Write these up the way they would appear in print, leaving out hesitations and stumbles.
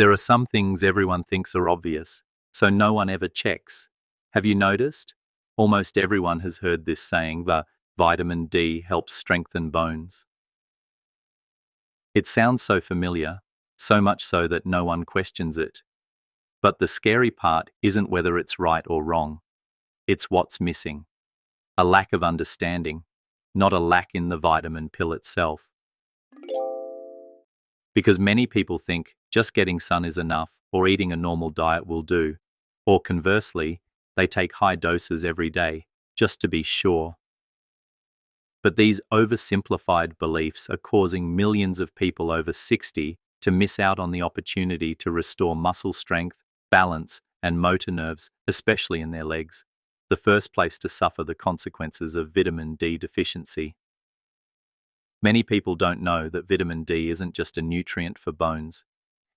There are some things everyone thinks are obvious, so no one ever checks. Have you noticed? Almost everyone has heard this saying that vitamin D helps strengthen bones. It sounds so familiar, so much so that no one questions it. But the scary part isn't whether it's right or wrong. It's what's missing. A lack of understanding, not a lack in the vitamin pill itself. Because many people think just getting sun is enough or eating a normal diet will do. Or conversely, they take high doses every day just to be sure. But these oversimplified beliefs are causing millions of people over 60 to miss out on the opportunity to restore muscle strength, balance, and motor nerves, especially in their legs, the first place to suffer the consequences of vitamin D deficiency. Many people don't know that vitamin D isn't just a nutrient for bones.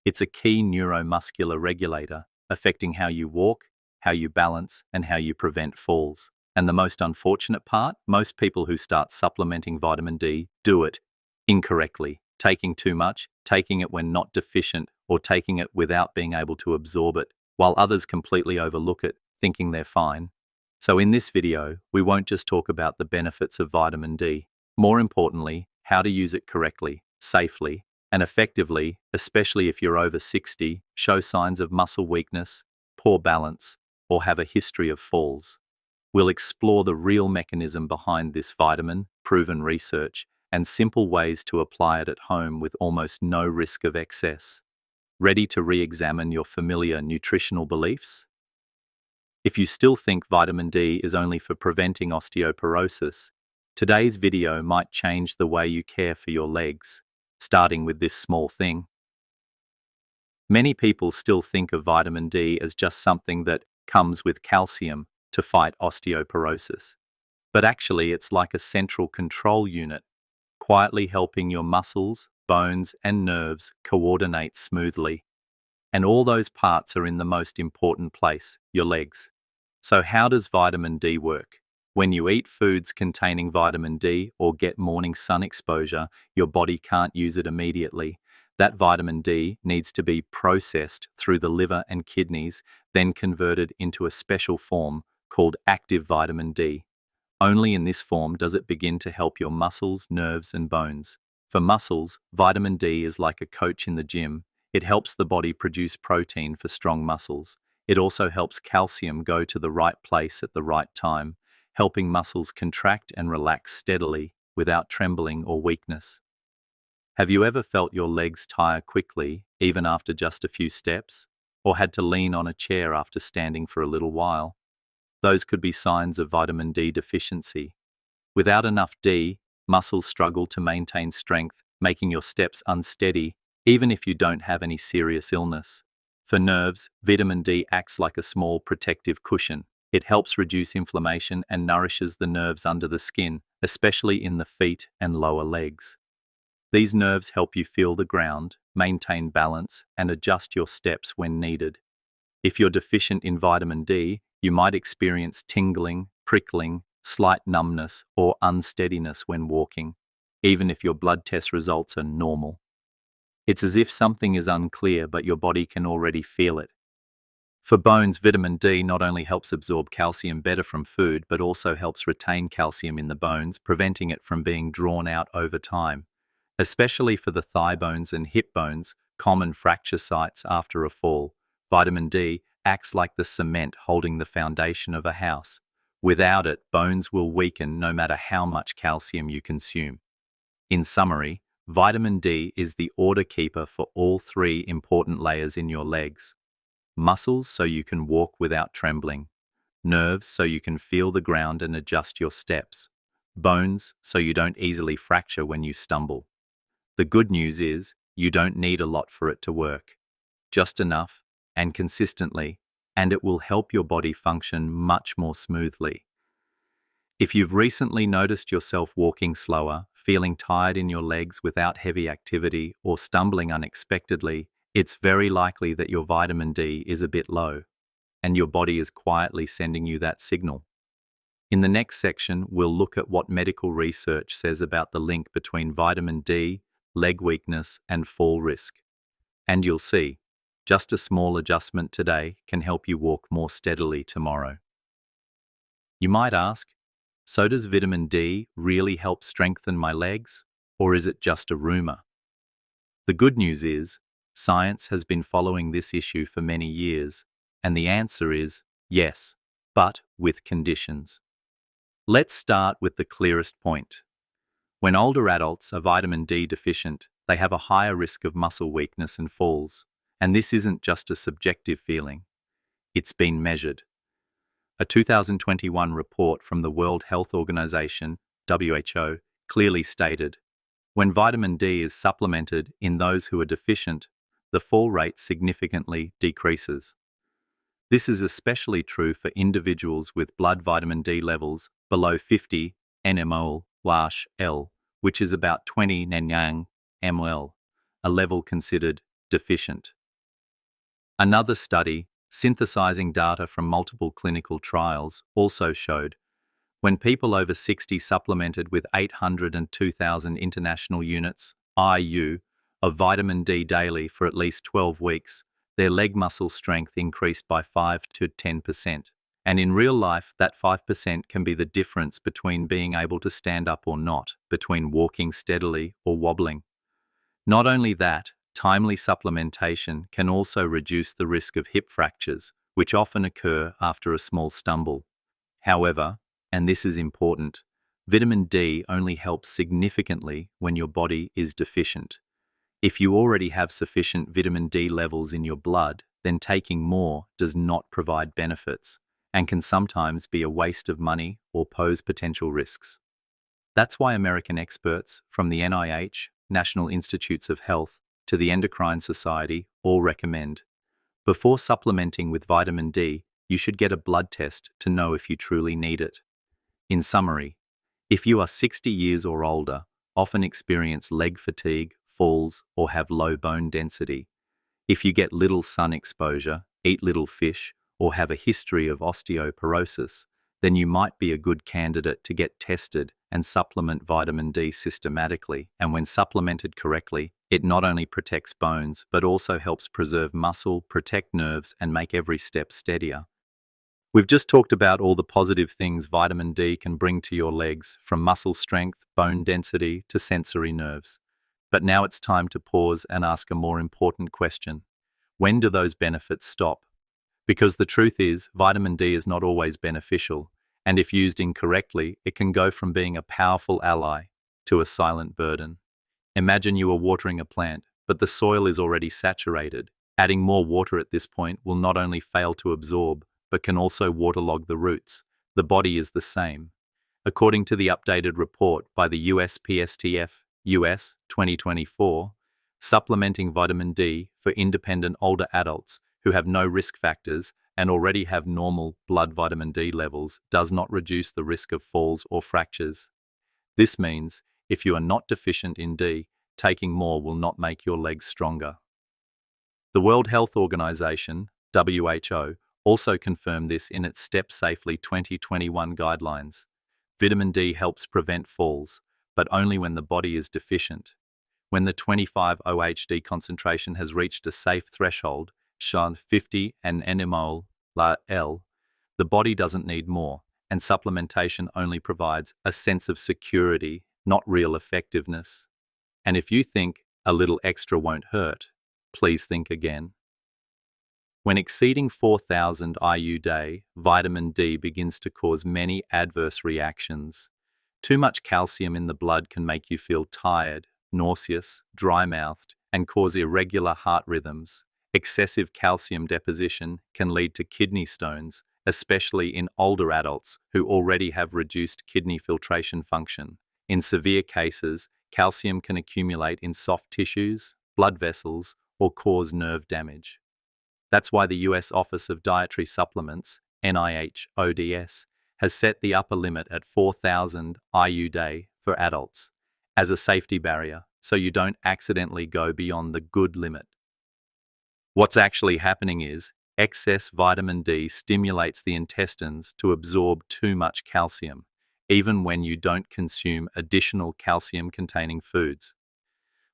It's a key neuromuscular regulator, affecting how you walk, how you balance, and how you prevent falls. And the most unfortunate part, most people who start supplementing vitamin D do it incorrectly, taking too much, taking it when not deficient, or taking it without being able to absorb it, while others completely overlook it, thinking they're fine. So in this video, we won't just talk about the benefits of vitamin D. More importantly, how to use it correctly, safely, and effectively, especially if you're over 60, show signs of muscle weakness, poor balance, or have a history of falls. We'll explore the real mechanism behind this vitamin, proven research, and simple ways to apply it at home with almost no risk of excess. Ready to re-examine your familiar nutritional beliefs? If you still think vitamin D is only for preventing osteoporosis, today's video might change the way you care for your legs, starting with this small thing. Many people still think of vitamin D as just something that comes with calcium to fight osteoporosis. But actually, it's like a central control unit, quietly helping your muscles, bones, and nerves coordinate smoothly. And all those parts are in the most important place, your legs. So how does vitamin D work? When you eat foods containing vitamin D or get morning sun exposure, your body can't use it immediately. That vitamin D needs to be processed through the liver and kidneys, then converted into a special form called active vitamin D. Only in this form does it begin to help your muscles, nerves, and bones. For muscles, vitamin D is like a coach in the gym. It helps the body produce protein for strong muscles. It also helps calcium go to the right place at the right time, helping muscles contract and relax steadily without trembling or weakness. Have you ever felt your legs tire quickly, even after just a few steps, or had to lean on a chair after standing for a little while? Those could be signs of vitamin D deficiency. Without enough D, muscles struggle to maintain strength, making your steps unsteady, even if you don't have any serious illness. For nerves, vitamin D acts like a small protective cushion. It helps reduce inflammation and nourishes the nerves under the skin, especially in the feet and lower legs. These nerves help you feel the ground, maintain balance, and adjust your steps when needed. If you're deficient in vitamin D, you might experience tingling, prickling, slight numbness, or unsteadiness when walking, even if your blood test results are normal. It's as if something is unclear, but your body can already feel it. For bones, vitamin D not only helps absorb calcium better from food, but also helps retain calcium in the bones, preventing it from being drawn out over time. Especially for the thigh bones and hip bones, common fracture sites after a fall, vitamin D acts like the cement holding the foundation of a house. Without it, bones will weaken no matter how much calcium you consume. In summary, vitamin D is the order keeper for all three important layers in your legs. Muscles so you can walk without trembling. Nerves so you can feel the ground and adjust your steps. Bones so you don't easily fracture when you stumble. The good news is, you don't need a lot for it to work. Just enough, and consistently, and it will help your body function much more smoothly. If you've recently noticed yourself walking slower, feeling tired in your legs without heavy activity, or stumbling unexpectedly, it's very likely that your vitamin D is a bit low, and your body is quietly sending you that signal. In the next section, we'll look at what medical research says about the link between vitamin D, leg weakness, and fall risk. And you'll see, Just a small adjustment today can help you walk more steadily tomorrow. You might ask, so does vitamin D really help strengthen my legs, or is it just a rumor? The good news is, science has been following this issue for many years, and the answer is yes, but with conditions. Let's start with the clearest point. When older adults are vitamin D deficient, they have a higher risk of muscle weakness and falls, and this isn't just a subjective feeling. It's been measured. A 2021 report from the World Health Organization, WHO, clearly stated, when vitamin D is supplemented in those who are deficient, the fall rate significantly decreases. This is especially true for individuals with blood vitamin D levels below 50 nmol/L, which is about 20 nang/ml, a level considered deficient. Another study, synthesizing data from multiple clinical trials, also showed when people over 60 supplemented with 800 and 2,000 international units (IU) of vitamin D daily for at least 12 weeks, their leg muscle strength increased by 5 to 10%. And in real life, that 5% can be the difference between being able to stand up or not, between walking steadily or wobbling. Not only that, timely supplementation can also reduce the risk of hip fractures, which often occur after a small stumble. However, and this is important, vitamin D only helps significantly when your body is deficient. If you already have sufficient vitamin D levels in your blood, then taking more does not provide benefits and can sometimes be a waste of money or pose potential risks. That's why American experts from the NIH, National Institutes of Health, to the Endocrine Society all recommend, before supplementing with vitamin D, you should get a blood test to know if you truly need it. In summary, if you are 60 years or older, often experience leg fatigue, falls, or have low bone density, if you get little sun exposure, eat little fish, or have a history of osteoporosis, then you might be a good candidate to get tested and supplement vitamin D systematically. And when supplemented correctly, it not only protects bones, but also helps preserve muscle, protect nerves, and make every step steadier. We've just talked about all the positive things vitamin D can bring to your legs, from muscle strength, bone density, to sensory nerves. But now it's time to pause and ask a more important question. When do those benefits stop? Because the truth is, vitamin D is not always beneficial, and if used incorrectly, it can go from being a powerful ally to a silent burden. Imagine you are watering a plant, but the soil is already saturated. Adding more water at this point will not only fail to absorb, but can also waterlog the roots. The body is the same. According to the updated report by the USPSTF US 2024, supplementing vitamin D for independent older adults who have no risk factors and already have normal blood vitamin D levels does not reduce the risk of falls or fractures. This means if you are not deficient in D, taking more will not make your legs stronger. The World Health Organization, WHO, also confirmed this in its Step Safely 2021 guidelines. Vitamin D helps prevent falls, but only when the body is deficient. When the 25 OHD concentration has reached a safe threshold, shown 50 nmol/L, the body doesn't need more, and supplementation only provides a sense of security, not real effectiveness. And if you think a little extra won't hurt, please think again. When exceeding 4,000 IU/day, vitamin D begins to cause many adverse reactions. Too much calcium in the blood can make you feel tired, nauseous, dry-mouthed, and cause irregular heart rhythms. Excessive calcium deposition can lead to kidney stones, especially in older adults who already have reduced kidney filtration function. In severe cases, calcium can accumulate in soft tissues, blood vessels, or cause nerve damage. That's why the US Office of Dietary Supplements, NIH ODS, has set the upper limit at 4,000 IU/day for adults as a safety barrier, so you don't accidentally go beyond the good limit. What's actually happening is excess vitamin D stimulates the intestines to absorb too much calcium, even when you don't consume additional calcium-containing foods.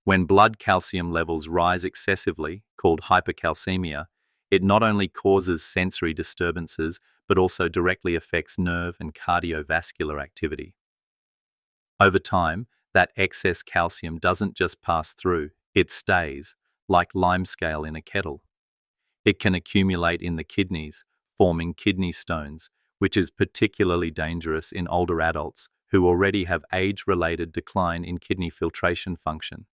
When blood calcium levels rise excessively, called hypercalcemia, it not only causes sensory disturbances, but also directly affects nerve and cardiovascular activity. Over time, that excess calcium doesn't just pass through, it stays, like limescale in a kettle. It can accumulate in the kidneys, forming kidney stones, which is particularly dangerous in older adults who already have age-related decline in kidney filtration function.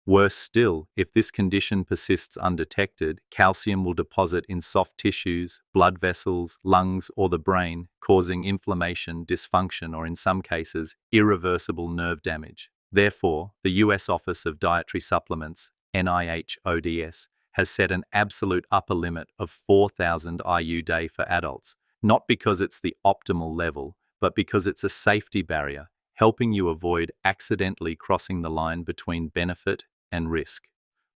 Worse still, if this condition persists undetected, calcium will deposit in soft tissues, blood vessels, lungs, or the brain, causing inflammation, dysfunction, or in some cases, irreversible nerve damage. Therefore, the US Office of Dietary Supplements, NIH-ODS, has set an absolute upper limit of 4,000 IU/day for adults, not because it's the optimal level, but because it's a safety barrier, helping you avoid accidentally crossing the line between benefit and risk.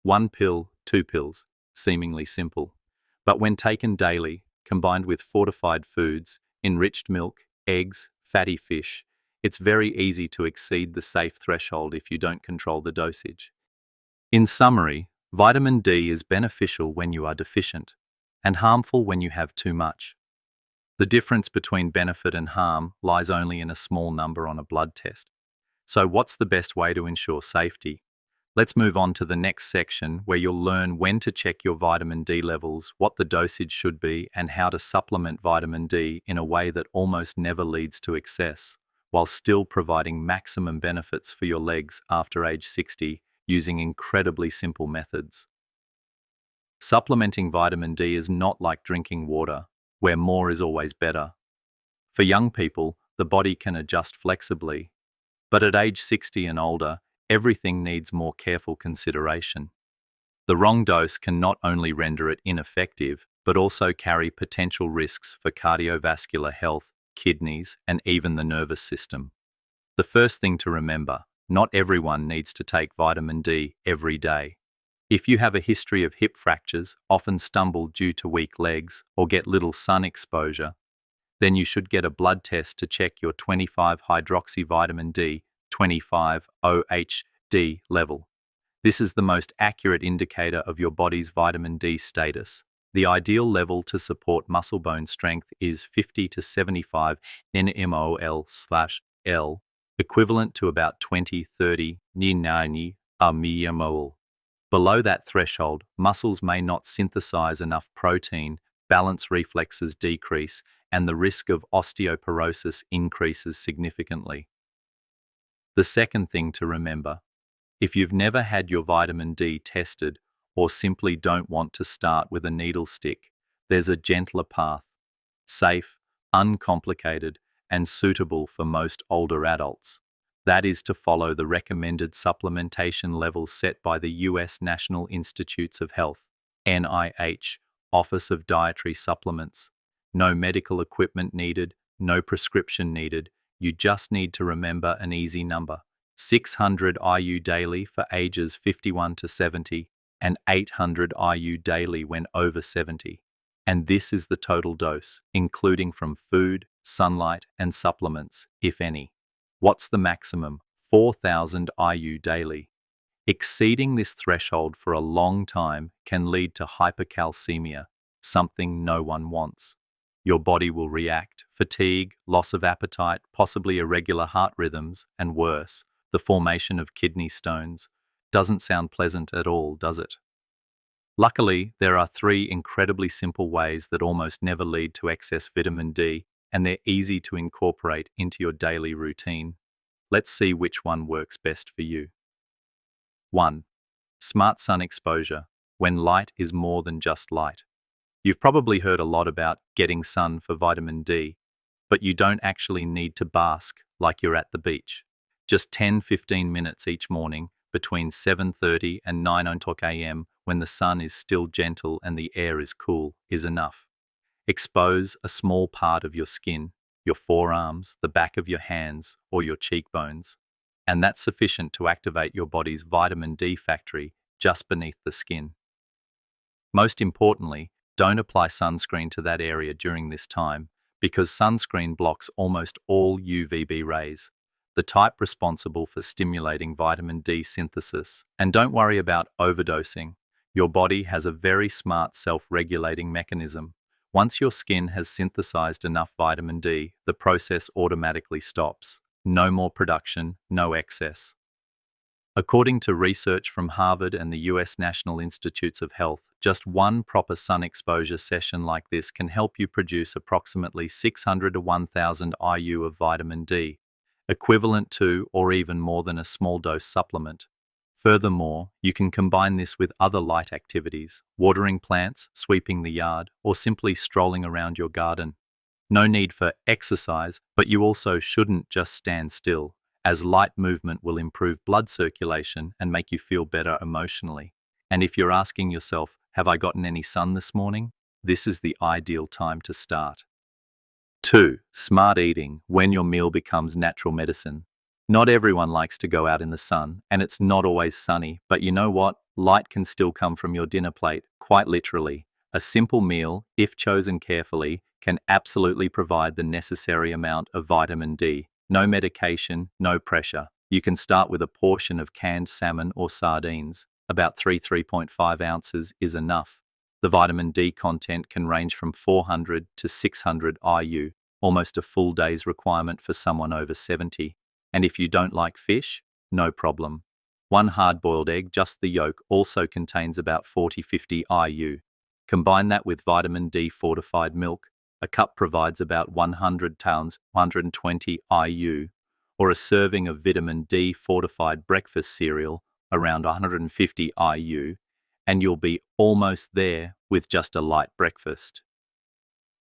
1 pill, 2 pills, seemingly simple. But when taken daily, combined with fortified foods, enriched milk, eggs, fatty fish, it's very easy to exceed the safe threshold if you don't control the dosage. In summary, vitamin D is beneficial when you are deficient, and harmful when you have too much. The difference between benefit and harm lies only in a small number on a blood test. So what's the best way to ensure safety? Let's move on to the next section where you'll learn when to check your vitamin D levels, what the dosage should be, and how to supplement vitamin D in a way that almost never leads to excess, while still providing maximum benefits for your legs after age 60 using incredibly simple methods. Supplementing vitamin D is not like drinking water, where more is always better. For young people, the body can adjust flexibly, but at age 60 and older, everything needs more careful consideration. The wrong dose can not only render it ineffective, but also carry potential risks for cardiovascular health, kidneys, and even the nervous system. The first thing to remember, not everyone needs to take vitamin D every day. If you have a history of hip fractures, often stumble due to weak legs, or get little sun exposure, then you should get a blood test to check your 25-hydroxyvitamin D, 25-OHD level. This is the most accurate indicator of your body's vitamin D status. The ideal level to support muscle bone strength is 50 to 75 nmol/L, equivalent to about 20-30 mmol. Below that threshold, muscles may not synthesize enough protein, balance reflexes decrease, and the risk of osteoporosis increases significantly. The second thing to remember, if you've never had your vitamin D tested or simply don't want to start with a needle stick, there's a gentler path, safe, uncomplicated, and suitable for most older adults. That is to follow the recommended supplementation levels set by the US National Institutes of Health, NIH, Office of Dietary Supplements. No medical equipment needed, no prescription needed. You just need to remember an easy number: 600 IU daily for ages 51 to 70 and 800 IU daily when over 70. And this is the total dose, including from food, sunlight, and supplements, if any. What's the maximum? 4,000 IU daily. Exceeding this threshold for a long time can lead to hypercalcemia, something no one wants. Your body will react, fatigue, loss of appetite, possibly irregular heart rhythms, and worse, the formation of kidney stones. Doesn't sound pleasant at all, does it? Luckily, there are 3 incredibly simple ways that almost never lead to excess vitamin D, and they're easy to incorporate into your daily routine. Let's see which one works best for you. 1. Smart sun exposure, when light is more than just light. You've probably heard a lot about getting sun for vitamin D, but you don't actually need to bask like you're at the beach. Just 10-15 minutes each morning between 7:30 and 9 a.m. when the sun is still gentle and the air is cool is enough. Expose a small part of your skin, your forearms, the back of your hands, or your cheekbones, and that's sufficient to activate your body's vitamin D factory just beneath the skin. Most importantly, don't apply sunscreen to that area during this time, because sunscreen blocks almost all UVB rays. the type responsible for stimulating vitamin D synthesis. And don't worry about overdosing. Your body has a very smart self-regulating mechanism. Once your skin has synthesized enough vitamin D, the process automatically stops. No more production, no excess. According to research from Harvard and the US National Institutes of Health, just one proper sun exposure session like this can help you produce approximately 600 to 1000 IU of vitamin D, equivalent to or even more than a small dose supplement. Furthermore, you can combine this with other light activities, watering plants, sweeping the yard, or simply strolling around your garden. No need for exercise, but you also shouldn't just stand still, as light movement will improve blood circulation and make you feel better emotionally. And if you're asking yourself, have I gotten any sun this morning? This is the ideal time to start. 2. Smart eating, when your meal becomes natural medicine. Not everyone likes to go out in the sun, and it's not always sunny, but you know what? Light can still come from your dinner plate, quite literally. A simple meal, if chosen carefully, can absolutely provide the necessary amount of vitamin D. No medication, no pressure. You can start with a portion of canned salmon or sardines. About 3.5 ounces is enough. The vitamin D content can range from 400 to 600 IU, almost a full day's requirement for someone over 70. And if you don't like fish, no problem. One hard-boiled egg, just the yolk, also contains about 40-50 IU. Combine that with vitamin D fortified milk. A cup provides about 100 pounds, 120 IU, or a serving of vitamin D fortified breakfast cereal, around 150 IU, and you'll be almost there with just a light breakfast.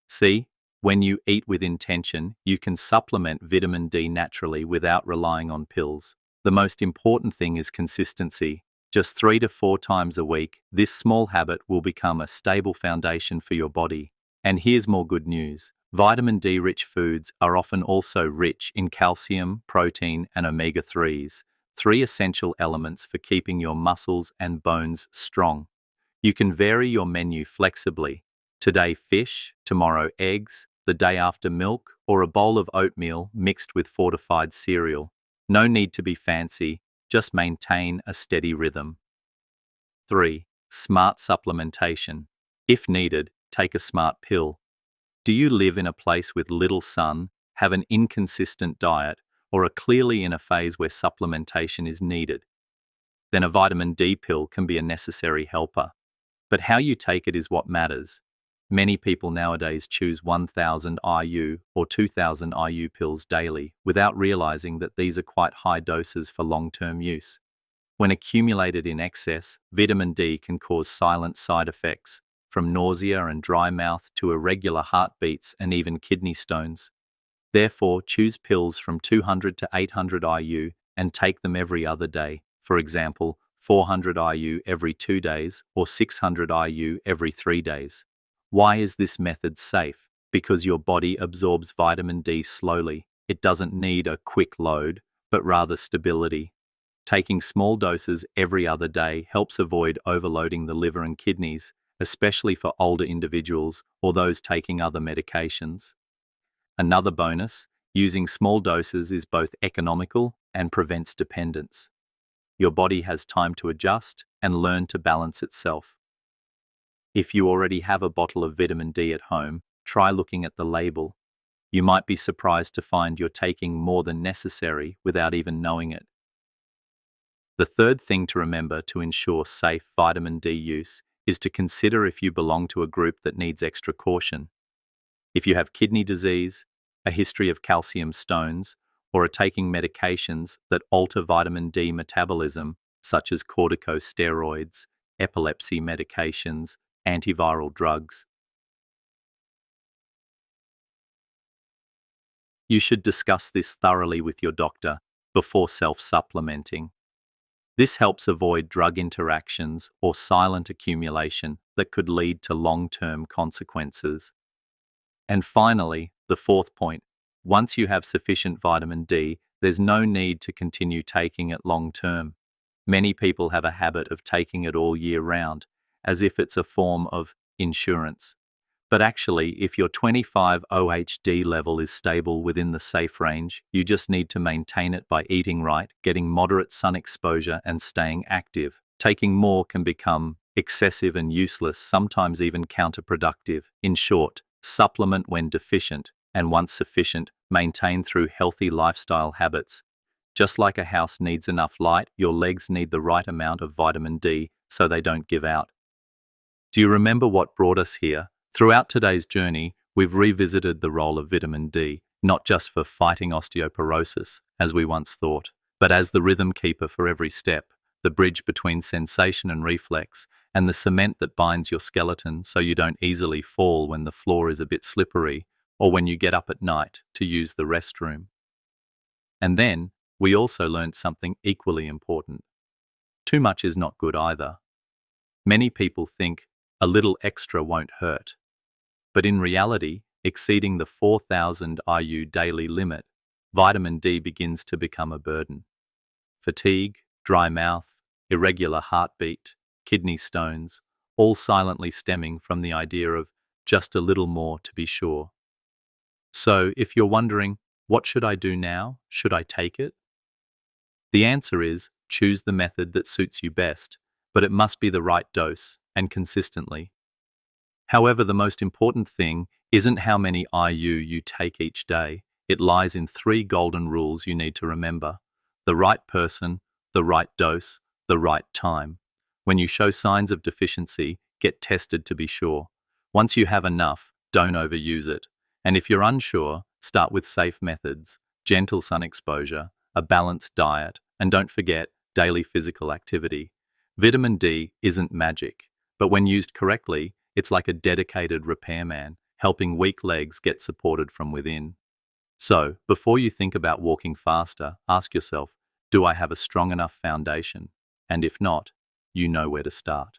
See? When you eat with intention, you can supplement vitamin D naturally without relying on pills. The most important thing is consistency. Just 3 to 4 times a week, this small habit will become a stable foundation for your body. And here's more good news. Vitamin D-rich foods are often also rich in calcium, protein, and omega-3s, 3 essential elements for keeping your muscles and bones strong. You can vary your menu flexibly. Today fish, tomorrow eggs, the day after milk, or a bowl of oatmeal mixed with fortified cereal. No need to be fancy, just maintain a steady rhythm. 3. Smart supplementation. If needed, take a smart pill. Do you live in a place with little sun, have an inconsistent diet, or are clearly in a phase where supplementation is needed? Then a vitamin D pill can be a necessary helper. But how you take it is what matters. Many people nowadays choose 1000 IU or 2000 IU pills daily without realizing that these are quite high doses for long-term use. When accumulated in excess, vitamin D can cause silent side effects, from nausea and dry mouth to irregular heartbeats and even kidney stones. Therefore, choose pills from 200 to 800 IU and take them every other day. For example, 400 IU every 2 days or 600 IU every 3 days. Why is this method safe? Because your body absorbs vitamin D slowly. It doesn't need a quick load, but rather stability. Taking small doses every other day helps avoid overloading the liver and kidneys, especially for older individuals or those taking other medications. Another bonus, using small doses is both economical and prevents dependence. Your body has time to adjust and learn to balance itself. If you already have a bottle of vitamin D at home, try looking at the label. You might be surprised to find you're taking more than necessary without even knowing it. The third thing to remember to ensure safe vitamin D use is to consider if you belong to a group that needs extra caution. If you have kidney disease, a history of calcium stones, or are taking medications that alter vitamin D metabolism, such as corticosteroids, epilepsy medications, antiviral drugs, you should discuss this thoroughly with your doctor before self-supplementing. This helps avoid drug interactions or silent accumulation that could lead to long-term consequences. And finally, the fourth point, once you have sufficient vitamin D, there's no need to continue taking it long-term. Many people have a habit of taking it all year round, as if it's a form of insurance. But actually, if your 25 OHD level is stable within the safe range, you just need to maintain it by eating right, getting moderate sun exposure, and staying active. Taking more can become excessive and useless, sometimes even counterproductive. In short, supplement when deficient, and once sufficient, maintain through healthy lifestyle habits. Just like a house needs enough light, your legs need the right amount of vitamin D so they don't give out. Do you remember what brought us here? Throughout today's journey, we've revisited the role of vitamin D, not just for fighting osteoporosis, as we once thought, but as the rhythm keeper for every step, the bridge between sensation and reflex, and the cement that binds your skeleton so you don't easily fall when the floor is a bit slippery or when you get up at night to use the restroom. And then, we also learned something equally important. Too much is not good either. Many people think a little extra won't hurt. But in reality, exceeding the 4,000 IU daily limit, vitamin D begins to become a burden. Fatigue, dry mouth, irregular heartbeat, kidney stones, all silently stemming from the idea of just a little more to be sure. So, if you're wondering, what should I do now? Should I take it? The answer is, choose the method that suits you best, but it must be the right dose and consistently. However, the most important thing isn't how many IU you take each day. It lies in 3 golden rules you need to remember: the right person, the right dose, the right time. When you show signs of deficiency, get tested to be sure. Once you have enough, don't overuse it. And if you're unsure, start with safe methods, gentle sun exposure, a balanced diet, and don't forget daily physical activity. Vitamin D isn't magic, but when used correctly, it's like a dedicated repairman, helping weak legs get supported from within. So, before you think about walking faster, ask yourself, do I have a strong enough foundation? And if not, you know where to start.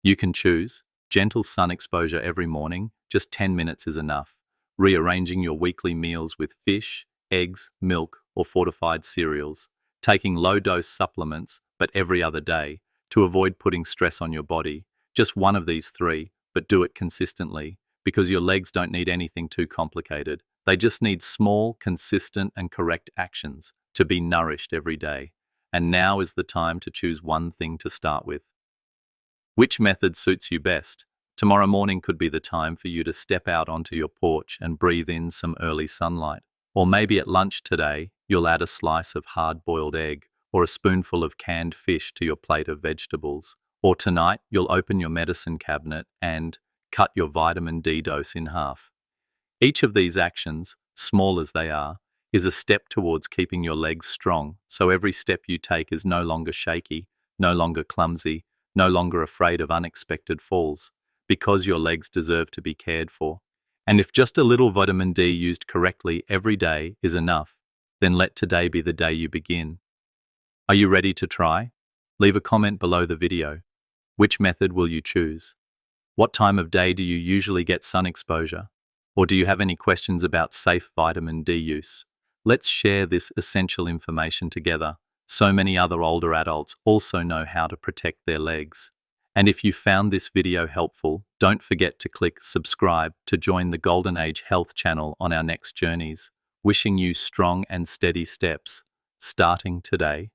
You can choose gentle sun exposure every morning, just 10 minutes is enough. Rearranging your weekly meals with fish, eggs, milk, or fortified cereals. Taking low-dose supplements, but every other day, to avoid putting stress on your body. Just one of these 3, but do it consistently, because your legs don't need anything too complicated. They just need small, consistent, and correct actions to be nourished every day. And now is the time to choose one thing to start with. Which method suits you best? Tomorrow morning could be the time for you to step out onto your porch and breathe in some early sunlight. Or maybe at lunch today, you'll add a slice of hard-boiled egg or a spoonful of canned fish to your plate of vegetables. Or tonight, you'll open your medicine cabinet and cut your vitamin D dose in half. Each of these actions, small as they are, is a step towards keeping your legs strong, so every step you take is no longer shaky, no longer clumsy, no longer afraid of unexpected falls, because your legs deserve to be cared for. And if just a little vitamin D used correctly every day is enough, then let today be the day you begin. Are you ready to try? Leave a comment below the video. Which method will you choose? What time of day do you usually get sun exposure? Or do you have any questions about safe vitamin D use? Let's share this essential information together. So many other older adults also know how to protect their legs. And if you found this video helpful, don't forget to click subscribe to join the Golden Age Health channel on our next journeys. Wishing you strong and steady steps, starting today.